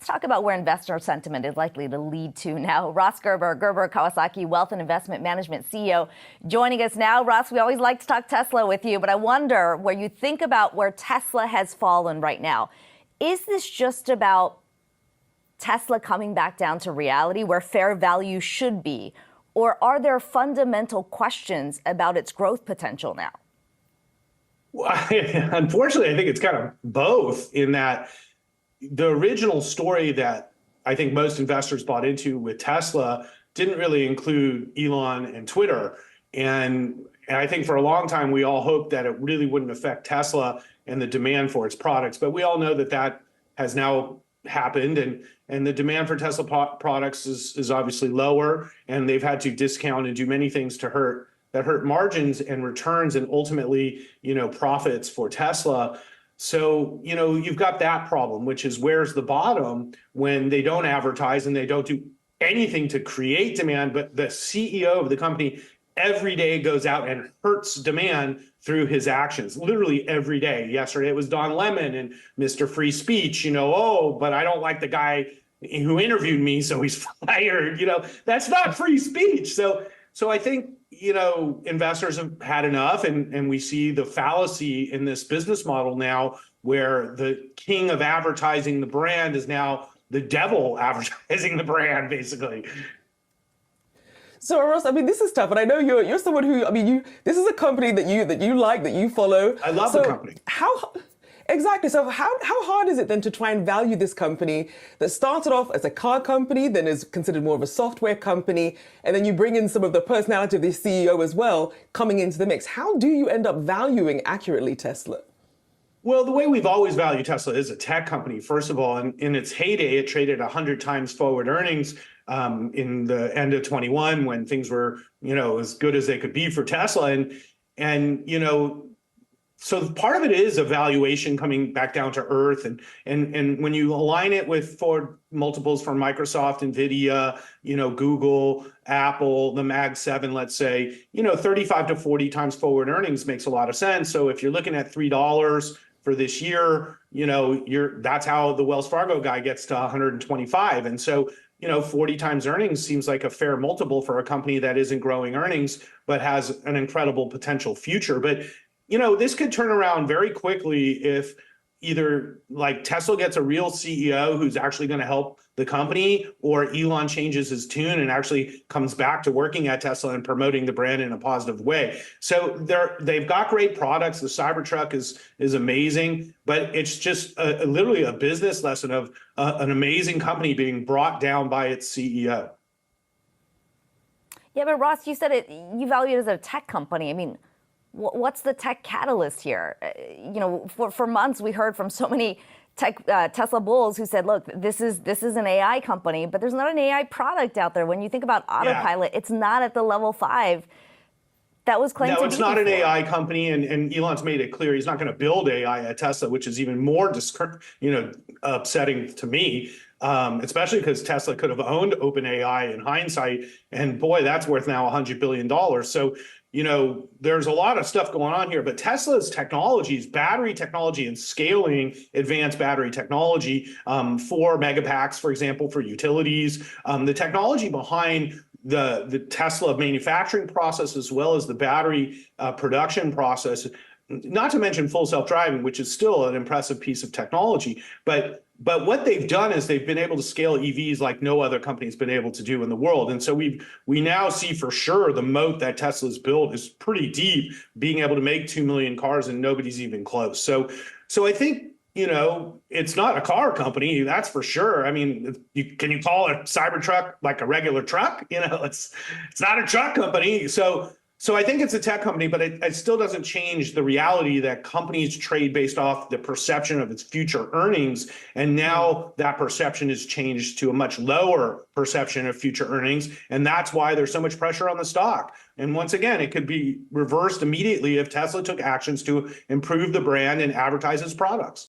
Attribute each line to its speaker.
Speaker 1: Let's talk about where investor sentiment is likely to lead to now. Ross Gerber, Kawasaki Wealth and Investment Management CEO, joining us now. Ross, we always like to talk Tesla with you, but I wonder where you think about where Tesla has fallen right now. Is this just about Tesla coming back down to reality where fair value should be? Or are there fundamental questions about its growth potential now?
Speaker 2: Well, unfortunately, I think it's kind of both, in that the original story that I think most investors bought into with Tesla didn't really include Elon and Twitter. And I think for a long time, we all hoped that it really wouldn't affect Tesla and the demand for its products. But we all know that that has now happened, and the demand for Tesla products is obviously lower, and they've had to discount and do many things to hurt margins and returns and ultimately, profits for Tesla. So, you've got that problem, which is where's the bottom when they don't advertise and they don't do anything to create demand, but the CEO of the company every day goes out and hurts demand through his actions, literally every day. Yesterday it was Don Lemon and Mr. Free Speech, but I don't like the guy who interviewed me, so he's fired. That's not free speech. So I think, investors have had enough, and we see the fallacy in this business model now, where the king of advertising the brand is now the devil advertising the brand, basically.
Speaker 3: So Ross, this is tough, and I know you're someone who, this is a company that you like, that you follow.
Speaker 2: I love the company.
Speaker 3: Exactly. So how hard is it then to try and value this company that started off as a car company, then is considered more of a software company, and then you bring in some of the personality of the CEO as well coming into the mix? How do you end up valuing accurately Tesla?
Speaker 2: Well, the way we've always valued Tesla is a tech company. First of all, in its heyday, it traded 100 times forward earnings in the end of 21, when things were, as good as they could be for Tesla. So part of it is a valuation coming back down to earth. And when you align it with forward multiples from Microsoft, NVIDIA, Google, Apple, the Mag 7, let's say, 35 to 40 times forward earnings makes a lot of sense. So if you're looking at $3 for this year, that's how the Wells Fargo guy gets to 125. And so, 40 times earnings seems like a fair multiple for a company that isn't growing earnings, but has an incredible potential future. But this could turn around very quickly if either Tesla gets a real CEO who's actually going to help the company, or Elon changes his tune and actually comes back to working at Tesla and promoting the brand in a positive way. So they've got great products. The Cybertruck is amazing, but it's just literally a business lesson of an amazing company being brought down by its CEO.
Speaker 1: Yeah, but Ross, you said you value it as a tech company. What's the tech catalyst here? For months we heard from so many Tesla bulls who said, look, this is an AI company, but there's not an AI product out there. When you think about autopilot, It's not at the level 5 that was claimed to be.
Speaker 2: No, it's not an AI company, and Elon's made it clear he's not going to build AI at Tesla, which is even more upsetting to me. Especially because Tesla could have owned OpenAI in hindsight, and boy, that's worth now $100 billion. So, there's a lot of stuff going on here, but Tesla's technologies, battery technology and scaling advanced battery technology, 4 megapacks, for example, for utilities, the technology behind the Tesla manufacturing process, as well as the battery production process, not to mention full self-driving, which is still an impressive piece of technology. But what they've done is they've been able to scale EVs like no other company's been able to do in the world. And so we now see for sure the moat that Tesla's built is pretty deep, being able to make 2 million cars and nobody's even close. So I think, it's not a car company, that's for sure. Can you call a Cybertruck like a regular truck? It's not a truck company. So I think it's a tech company, but it still doesn't change the reality that companies trade based off the perception of its future earnings. And now that perception has changed to a much lower perception of future earnings. And that's why there's so much pressure on the stock. And once again, it could be reversed immediately if Tesla took actions to improve the brand and advertise its products.